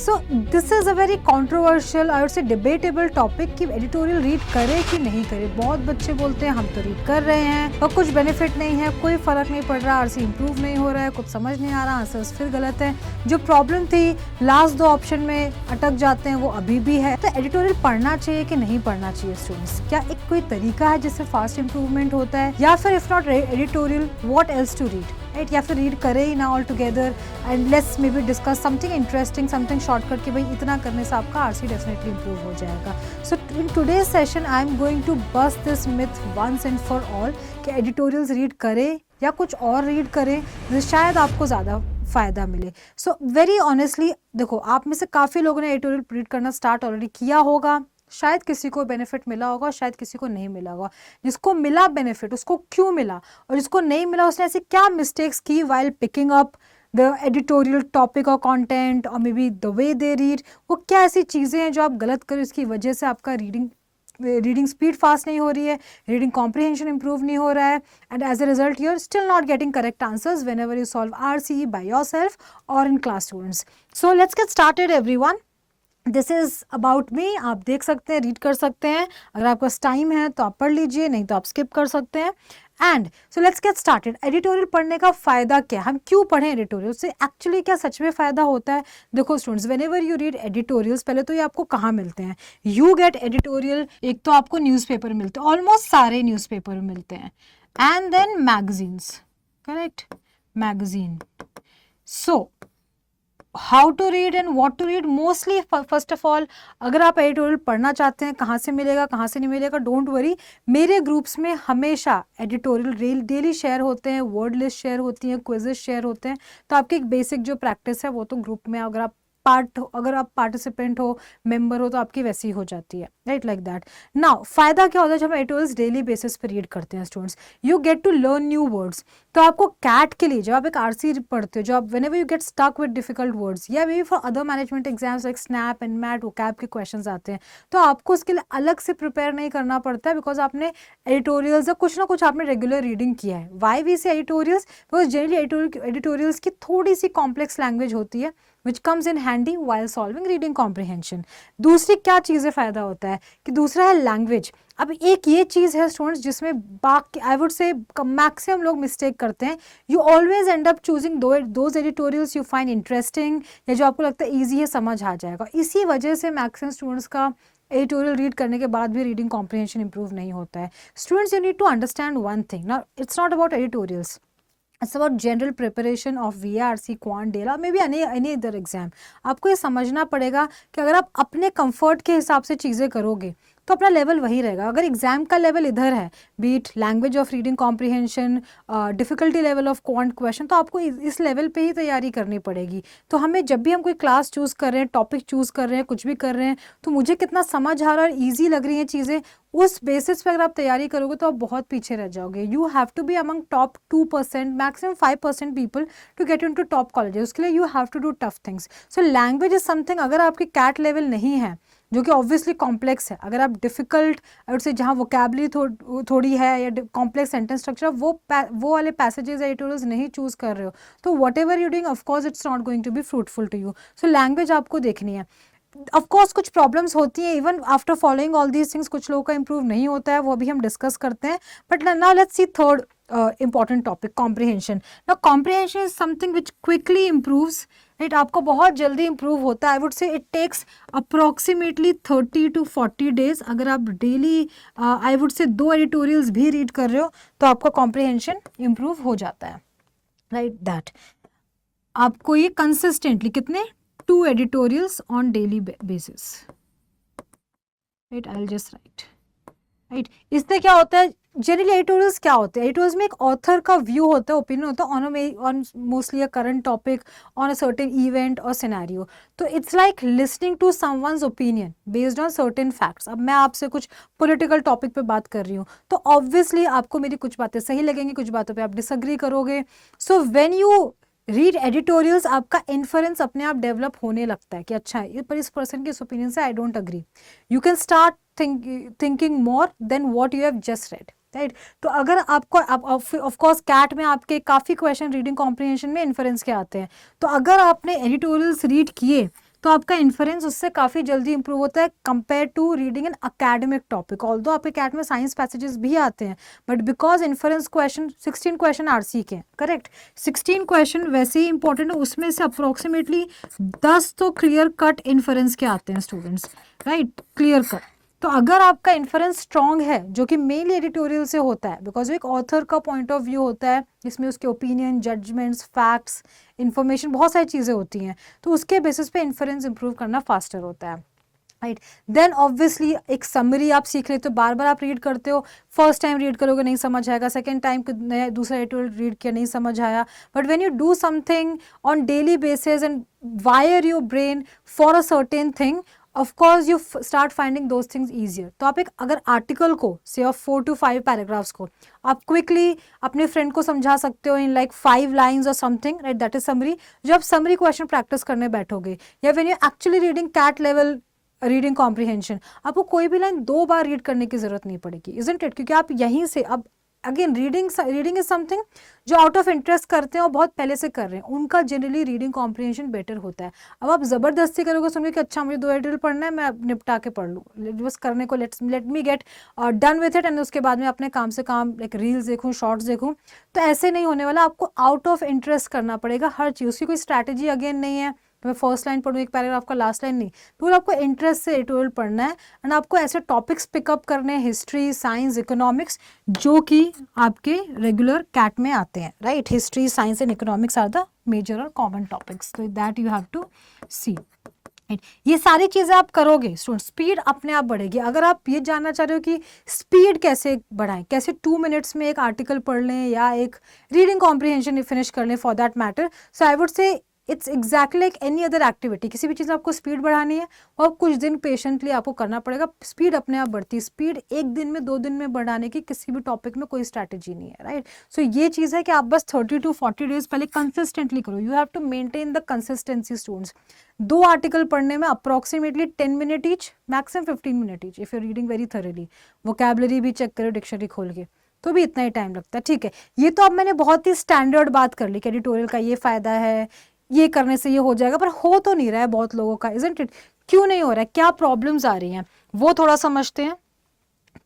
So this is a very controversial और से debatable topic कि एडिटोरियल रीड करें कि नहीं करें। बहुत बच्चे बोलते हैं हम तो रीड कर रहे हैं और कुछ बेनिफिट नहीं है, कोई फ़र्क नहीं पड़ रहा, आरसी इंप्रूव नहीं हो रहा है, कुछ समझ नहीं आ रहा, आंसर्स फिर गलत है। जो प्रॉब्लम थी लास्ट 2 ऑप्शन में अटक जाते हैं वो अभी भी है। तो एडिटोरियल पढ़ना चाहिए कि नहीं पढ़ना चाहिए स्टूडेंट्स? क्या एक कोई तरीका है जिससे फास्ट इंप्रूवमेंट होता है, या फिर if not editorial what else to read, right? या फिर रीड करे ही ना all together and let's maybe discuss something interesting, something shortcut कि भाई इतना करने से आपका आरसी डेफिनेटली इंप्रूव हो जाएगा। So in today's session I am going to bust this myth once and for all कि एडिटोरियल्स रीड करें या कुछ और रीड करें जिससे शायद आपको ज़्यादा फ़ायदा मिले। सो वेरी ऑनेस्टली देखो, आप में से काफ़ी लोगों ने एडिटोरियल रीड करना स्टार्ट ऑलरेडी किया होगा, शायद किसी को बेनिफिट मिला होगा, शायद किसी को नहीं मिला होगा। जिसको मिला बेनिफिट उसको क्यों मिला, और जिसको नहीं मिला उसने ऐसी क्या मिस्टेक्स की while picking up the editorial topic और कंटेंट और may be the way they read, वो क्या ऐसी चीज़ें हैं जो आप गलत करें, उसकी वजह से आपका रीडिंग स्पीड फास्ट नहीं हो रही है, रीडिंग कॉम्प्रिहेंशन इंप्रूव नहीं हो रहा है, and as a result you are still not getting correct answers whenever you solve RCs by yourself और in class students. So let's get started everyone. This is about me, आप देख सकते हैं, read कर सकते हैं, अगर आपके पास टाइम है तो आप पढ़ लीजिए, नहीं तो आप स्किप कर सकते हैं। And so let's get started. Editorial पढ़ने का फ़ायदा क्या, हम क्यों पढ़ें एडिटोरियल से, एक्चुअली क्या सच में फ़ायदा होता है? देखो students, when ever you read editorials, पहले तो ये आपको कहाँ मिलते हैं? यू गेट एडिटोरियल, एक तो आपको न्यूज़पेपर मिलते हैं, ऑलमोस्ट सारे न्यूज़पेपर मिलते हैं, and then magazines, correct, magazine. So how to read and what to read, mostly first of all अगर आप एडिटोरियल पढ़ना चाहते हैं, कहाँ से मिलेगा कहाँ से नहीं मिलेगा, डोंट वरी, मेरे ग्रुप्स में हमेशा एडिटोरियल डेली शेयर होते हैं, वर्ड लिस्ट शेयर होती हैं, क्विजेस शेयर होते हैं। तो आपकी एक बेसिक जो प्रैक्टिस है वो तो ग्रुप में अगर आप पार्टिसिपेंट हो, मेंबर हो, तो आपकी वैसी ही हो जाती है, राइट, लाइक दैट। नाउ फायदा क्या होता है जब हम एडिटोरियल्स डेली बेसिस पे रीड करते हैं students? You get to learn new words. तो आपको कैट के लिए जब आप एक आरसी पढ़ते हो, जब आप whenever you get stuck with difficult words, या may be for other management exams like SNAP and MAT vocab के क्वेश्चंस आते हैं, तो आपको उसके लिए अलग से प्रिपेयर नहीं करना पड़ता है, बिकॉज आपने एडिटोरियल्स या कुछ ना कुछ आपने रेगुलर रीडिंग किया है। वाई वी से एडिटोरियल्स? बिकॉज जनरली एडिटोरियल्स की थोड़ी सी कॉम्प्लेक्स लैंग्वेज होती है which comes in handy while solving reading comprehension। दूसरी क्या चीज़ें फ़ायदा होता है कि दूसरा है लैंग्वेज। अब एक ये चीज़ है स्टूडेंट्स जिसमें बाकी आई वुड से मैक्सिमम लोग मिस्टेक करते हैं, you always and up choosing those editorials you find interesting या जो आपको लगता है ईजी है, समझ आ जाएगा। इसी वजह से मैक्सिमम स्टूडेंट्स का एडिटोरियल रीड करने के बाद भी रीडिंग कॉम्प्रिहेंशन इंप्रूव नहीं होता है। Students, you need to understand one thing, ना it's not about editorials, it's about general preparation of VRC, quant, डेला, may be any other exam. आपको ये समझना पड़ेगा कि अगर आप अपने कंफर्ट के हिसाब से चीज़ें करोगे तो अपना लेवल वही रहेगा। अगर एग्जाम का लेवल इधर है, beat language of reading comprehension, difficulty level of quant question, तो आपको इस लेवल पे ही तैयारी करनी पड़ेगी। तो हमें जब भी हम कोई क्लास चूज़ कर रहे हैं, टॉपिक चूज़ कर रहे हैं, कुछ भी कर रहे हैं, तो मुझे कितना समझ आ रहा है और ईजी लग रही हैं चीज़ें, उस बेसिस पे अगर आप तैयारी करोगे तो आप बहुत पीछे रह जाओगे। You have to be among top 2%, maximum 5% people to get into top colleges. उसके लिए you have to do tough things. So language is something, अगर आपकी कैट लेवल नहीं है जो कि ऑब्वियसली कॉम्प्लेक्स है, अगर आप डिफिकल्ट और से जहाँ वोकैबुलरी थोड़ी है या कॉम्प्लेक्स सेंटेंस स्ट्रक्चर, वो वाले पैसेजेस या एडिटोरियल्स नहीं चूज़ कर रहे हो, तो whatever you doing of course it's not going to be fruitful to you. So language आपको देखनी है। ऑफ कोर्स कुछ प्रॉब्लम्स होती हैं even after following all these things, कुछ लोगों का इंप्रूव नहीं होता है, वो भी हम डिस्कस करते हैं। But now let's see third important topic, comprehension. Now comprehension is something which quickly improves, right, आपको बहुत जल्दी इंप्रूव होता है। I would say it takes approximately 30 to 40 days. अगर आप डेली आई वुड से 2 एडिटोरियल्स भी रीड कर रहे हो तो आपका कॉम्प्रिहेंशन इंप्रूव हो जाता है, राइट, दैट आपको ये कंसिस्टेंटली कितने 2 editorials on daily basis, right, I'll just write, right। इससे क्या होता है, जनरली एडिटोरियल्स क्या होते हैं? एडिटोरियल्स में एक ऑथर का व्यू होता है, ओपिनियन होता है on mostly a current topic, on a certain event और सिनेरियो। तो it's like listening to someone's opinion based on certain facts. अब मैं आपसे कुछ पॉलिटिकल टॉपिक पे बात कर रही हूँ, तो ऑब्वियसली आपको मेरी कुछ बातें सही लगेंगी, कुछ बातों पे आप डिसएग्री करोगे। So when you read editorials, आपका इन्फरेंस अपने आप डेवलप होने लगता है कि अच्छा है, पर इस पर्सन के इस ओपिनियन से I don't agree. You can start thinking more than what you have just red, right. तो अगर आपको ऑफ कोर्स कैट में आपके काफ़ी क्वेश्चन रीडिंग कॉम्प्रिहेंशन में इन्फरेंस के आते हैं, तो अगर आपने एडिटोरियल्स रीड किए तो आपका इन्फरेंस उससे काफ़ी जल्दी इंप्रूव होता है compare to reading an academic topic. Although आपके कैट में साइंस पैसेजेस भी आते हैं, but because inference question 16 question RC के हैं, करेक्ट, 16 क्वेश्चन वैसे ही इंपॉर्टेंट है, उसमें से अप्रोक्सीमेटली 10 तो क्लियर कट इन्फरेंस के आते हैं स्टूडेंट्स, राइट, क्लियर कट। तो अगर आपका इन्फरेंस स्ट्रॉन्ग है, जो कि मेनली एडिटोरियल से होता है, बिकॉज एक ऑथर का पॉइंट ऑफ व्यू होता है, जिसमें उसके ओपिनियन, जजमेंट्स, फैक्ट्स, इन्फॉर्मेशन, बहुत सारी चीज़ें होती हैं, तो उसके बेसिस पे इन्फरेंस इंप्रूव करना फास्टर होता है, राइट। देन ऑब्वियसली एक समरी आप सीख लेते हो, बार बार आप रीड करते हो, फर्स्ट टाइम रीड करोगे नहीं समझ आएगा, सेकेंड टाइम दूसरा एडिटोरियल रीड किया नहीं समझ आया, but when you do something on daily basis and wire your brain for a certain thing, of course you start finding those things easier. तो आप एक अगर आर्टिकल को से ऑफ 4 to 5 पैराग्राफ्स को आप क्विकली अपने फ्रेंड को समझा सकते हो इन लाइक 5 लाइन्स और something, right, that is summary. जब आप समरी क्वेश्चन प्रैक्टिस करने बैठोगे, या when you actually reading CAT level reading comprehension, आपको कोई भी लाइन 2 बार रीड करने की जरूरत नहीं पड़ेगी, इजंट इट, क्योंकि आप यहीं से अब अगेन रीडिंग इज समथिंग जो आउट ऑफ इंटरेस्ट करते हैं और बहुत पहले से कर रहे हैं, उनका जनरली रीडिंग कॉम्प्रिहेंशन बेटर होता है। अब आप जबरदस्ती करोगे, सुनोगे कि अच्छा मुझे 2 एडिटोरियल पढ़ना है, मैं निपटा के पढ़ लूँ, बस करने को let me get done with it, and उसके बाद में अपने काम से काम लाइक रील्स देखूँ, शॉर्ट्स देखूँ, तो ऐसे नहीं होने वाला। आपको आउट ऑफ इंटरेस्ट करना पड़ेगा हर चीज़, उसकी कोई स्ट्रैटेजी अगेन नहीं है, मैं फर्स्ट लाइन पढ़ूँ एक पैराग्राफ का, लास्ट लाइन नहीं, बिल्कुल आपको इंटरेस्ट से एडिटोरियल पढ़ना है, एंड आपको ऐसे टॉपिक्स पिकअप करने हैं, हिस्ट्री, साइंस, इकोनॉमिक्स, जो कि आपके रेगुलर कैट में आते हैं, right. History, science and economics are the major और कॉमन टॉपिक्स, तो that you have to see. ये सारी चीज़ें आप करोगे स्टूडेंट, स्पीड अपने आप बढ़ेगी। अगर आप ये जानना चाह रहे हो कि स्पीड कैसे बढ़ाएं, कैसे 2 मिनट्स में एक आर्टिकल पढ़ लें या एक रीडिंग कॉम्प्रिहेंशन फिनिश कर लें for that matter, so I would से it's exactly like any other activity. किसी भी चीज़ में आपको स्पीड बढ़ानी है और कुछ दिन पेशेंटली आपको करना पड़ेगा, स्पीड अपने आप बढ़ती है। स्पीड 1 दिन में 2 दिन में बढ़ाने की किसी भी टॉपिक में कोई स्ट्रैटेजी नहीं है, राइट। सो ये चीज़ है कि आप बस 30 to 40 डेज पहले कंसिस्टेंटली करो, you have to maintain the consistency students. 2 article पढ़ने में approximately 10 minute each, maximum 15 minute each, if you reading very thoroughly. Vocabulary भी चेक करो डिक्शनरी खोल के, तो भी इतना ही टाइम लगता है, ठीक है। ये तो अब मैंने बहुत ही स्टैंडर्ड बात कर ली कि एडिटोरियल का ये फ़ायदा है, ये करने से ये हो जाएगा, पर हो तो नहीं रहा है बहुत लोगों का, इजंट इट। क्यों नहीं हो रहा है, क्या प्रॉब्लम्स आ रही हैं, वो थोड़ा समझते हैं।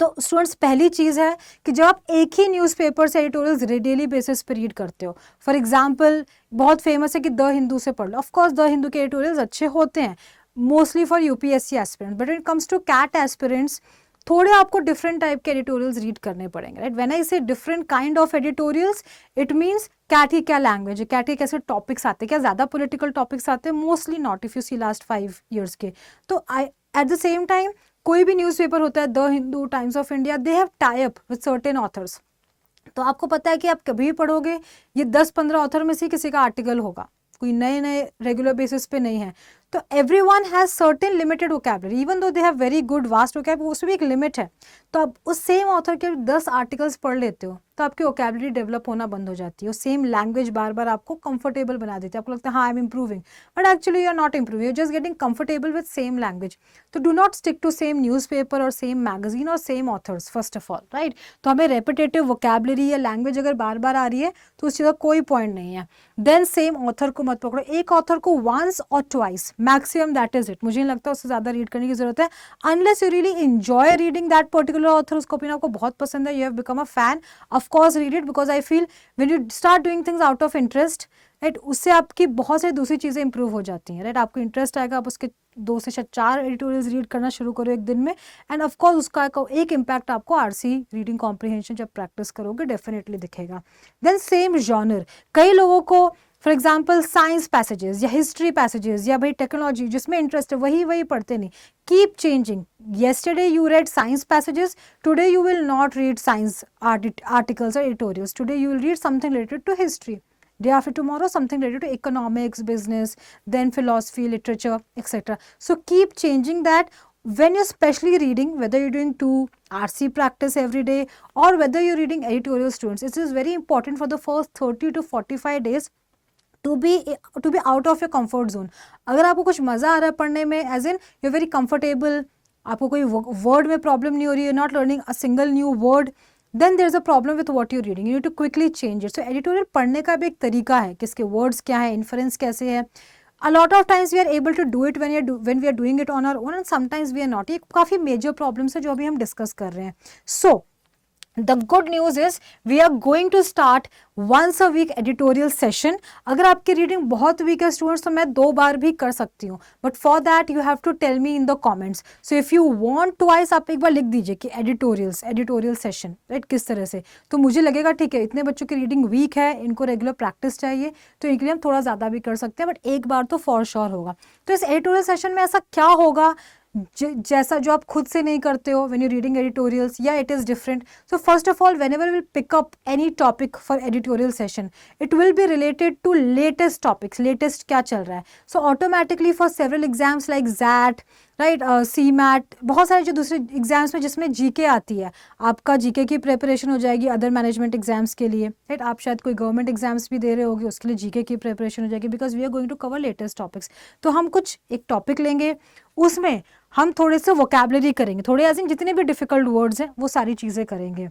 तो स्टूडेंट्स, पहली चीज़ है कि जब आप एक ही न्यूज़पेपर से एडिटोरियल्स डेली बेसिस पे रीड करते हो, फॉर एग्जांपल बहुत फेमस है कि द हिंदू से पढ़ लो, ऑफ कोर्स द हिंदू के एडिटोरियल्स अच्छे होते हैं mostly for UPSC aspirants, but it comes to CAT aspirants थोड़े आपको डिफरेंट टाइप के एडिटोरियल्स रीड करने पड़ेंगे, right. When I say different kind of editorials, it means CAT की क्या लैंग्वेज है, कैट के कैसे टॉपिक्स आते हैं, क्या ज़्यादा पॉलिटिकल टॉपिक्स आते हैं, mostly not, if you see last 5 years के। तो I at the same time कोई भी न्यूज़पेपर होता है, the Hindu, Times of India, they have tie up with certain authors. तो आपको पता है कि आप कभी भी पढ़ोगे, ये 10-15 ऑथर में से किसी का आर्टिकल होगा, कोई नए नए रेगुलर बेसिस पे नहीं है। तो everyone has certain limited vocabulary, even though they have very good vast vocabulary, उसमें भी एक लिमिट है। तो आप उस सेम ऑथर के 10 आर्टिकल्स पढ़ लेते हो, तो आपकी वोकैबुलरी डेवलप होना बंद हो जाती है। सेम लैंग्वेज बार बार आपको कंफर्टेबल बना देती है, आपको लगता है हाँ I am improving, but actually you are not improving, you just getting comfortable with same language. तो do not stick to same newspaper और सेम मैगजीन और same authors first of all, right. तो हमें रेपिटेटिव वोकैबुलरी या language अगर बार बार आ रही है तो उस चीज़ का कोई पॉइंट नहीं है। देन सेम ऑथर को मत पकड़ो, एक ऑथर को वंस और twice maximum, that is it. मुझे नहीं लगता उससे ज़्यादा रीड करने की जरूरत है, unless you really enjoy reading that particular author, उसको भी आपको बहुत पसंद है, you have become a fan, of course read it, because I feel when you start doing things out of interest, right, उससे आपकी बहुत सारी दूसरी चीज़ें इंप्रूव हो जाती हैं, राइट। आपको इंटरेस्ट आएगा, आप उसके 2 से 4 एडिटोरियल्स रीड करना शुरू करो एक दिन में, एंड ऑफ कोर्स उसका एक इम्पैक्ट आपको आरसी रीडिंग कॉम्प्रिहेंशन जब प्रैक्टिस करोगे डेफिनेटली दिखेगा। देन सेम जॉनर, कई लोगों को फॉर एग्जाम्पल साइंस पैसेजेस या हिस्ट्री पैसेजेस या भाई टेक्नोलॉजी जिसमें इंटरेस्ट है वही पढ़ते नहीं, keep changing. yesterday you read science passages, today you will not read science articles or editorials, today you will read something related to history, day after tomorrow something related to economics, business, then philosophy, literature, etc. So keep changing that. When you're especially reading, whether you're doing 2 RC practice every day or whether you're reading editorial students, it is very important for the first 30 to 45 days to be out of your comfort zone. अगर आपको कुछ मज़ा आ रहा है पढ़ने में, as in you very comfortable, आपको कोई वर्ड में प्रॉब्लम नहीं हो रही है, not learning a single new word, then there is a problem with what you reading, you need to quickly change it. So editorial पढ़ने का भी एक तरीका है कि इसके वर्ड्स क्या है, इन्फ्रेंस कैसे है, A lot of times we are able to do it when we are doing it on our own, and sometimes we are not. ये काफ़ी major problems है जो अभी हम discuss कर रहे हैं. So the good news is we are going to start once a week editorial session. अगर आपकी रीडिंग बहुत वीक है स्टूडेंट्स तो मैं 2 बार भी कर सकती हूँ, but for that you have to tell me in the comments. So if you want twice, आप एक बार लिख दीजिए कि एडिटोरियल सेशन, राइट, किस तरह से. तो मुझे लगेगा ठीक है, इतने बच्चों की रीडिंग वीक है, इनको रेगुलर प्रैक्टिस चाहिए, तो इनके लिए हम थोड़ा ज़्यादा भी कर सकते हैं, बट एक बार तो फॉर श्योर होगा. तो इस एडिटोरियल सेशन में ऐसा क्या होगा जैसा जो आप खुद से नहीं करते हो when you're reading editorials, या it is different. So first of all, whenever we'll pick up any topic for editorial session, it will be related to latest topics, latest क्या चल रहा है. So automatically for several exams like ZAT, right, CMAT, बहुत सारे जो दूसरे exams में जिसमें जीके आती है, आपका जीके की प्रिपरेशन हो जाएगी अदर मैनेजमेंट एग्जाम्स के लिए, राइट. आप शायद कोई गवर्नमेंट एग्जाम्स भी दे रहे होगे, उसके लिए जीके की प्रिपरेशन हो जाएगी, because we are going to cover latest topics. तो हम कुछ एक टॉपिक लेंगे, उसमें हम थोड़े से वोकैबुलरी करेंगे, थोड़े ऐसे जितने भी डिफिकल्ट वर्ड्स हैं वो सारी चीज़ें करेंगे.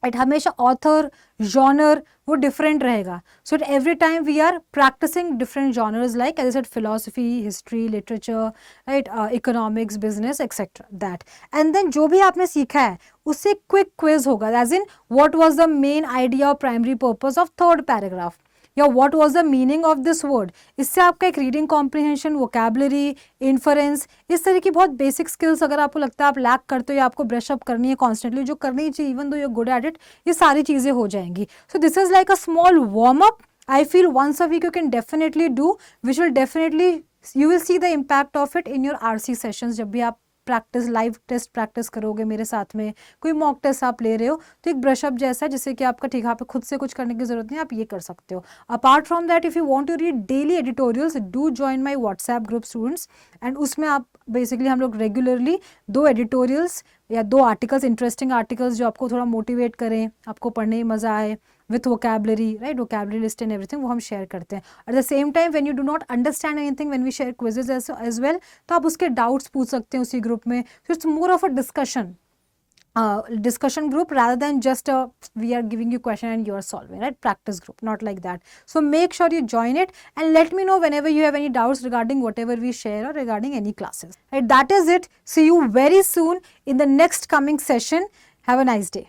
एट हमेशा ऑथर जॉनर वो डिफरेंट रहेगा. So at every time we are practicing different genres like as I said philosophy, history, literature, right, economics, business etcetera that. And then जो भी आपने सीखा है उससे क्विक क्विज होगा, as in what was the main idea और primary purpose of third paragraph, या what was the meaning of this word. इससे आपका एक रीडिंग कॉम्प्रिहेंशन, वोकैबुलरी, इन्फरेंस, इस तरह की बहुत बेसिक स्किल्स अगर आपको लगता है आप लैक करते हो या आपको ब्रश अप करनी है कॉन्स्टेंटली, जो करनी चाहिए even though you are good at it, ये सारी चीज़ें हो जाएंगी. So this is like a small warm up. I feel once a week you can definitely do, which will definitely, you will see the impact of it in your RC sessions. जब भी आप practice, live test practice करोगे मेरे साथ में, कोई mock test आप ले रहे हो, तो एक ब्रशअप जैसा है जिससे कि आपका ठीक है, आप खुद से कुछ करने की जरूरत नहीं, आप ये कर सकते हो. Apart from that, if you want to read daily editorials, do join my WhatsApp group students, and उसमें आप बेसिकली हम लोग रेगुलरली 2 एडिटोरियल्स या 2 आर्टिकल्स, इंटरेस्टिंग आर्टिकल्स जो आपको थोड़ा मोटिवेट करें, आपको पढ़ने में मज़ा आए, with vocabulary, right, vocabulary list and everything, वो हम शेयर करते हैं. At the same time when you do not understand anything, when we share quizzes as well, तो आप उसके डाउट्स पूछ सकते हैं उसी ग्रुप में. So it's more of a discussion group rather than just we are giving you question and you are solving, right, practice group, not like that. So make sure you join it and let me know whenever you have any doubts regarding whatever we share or regarding any classes, right. That is it. See you very soon in the next coming session. Have a nice day.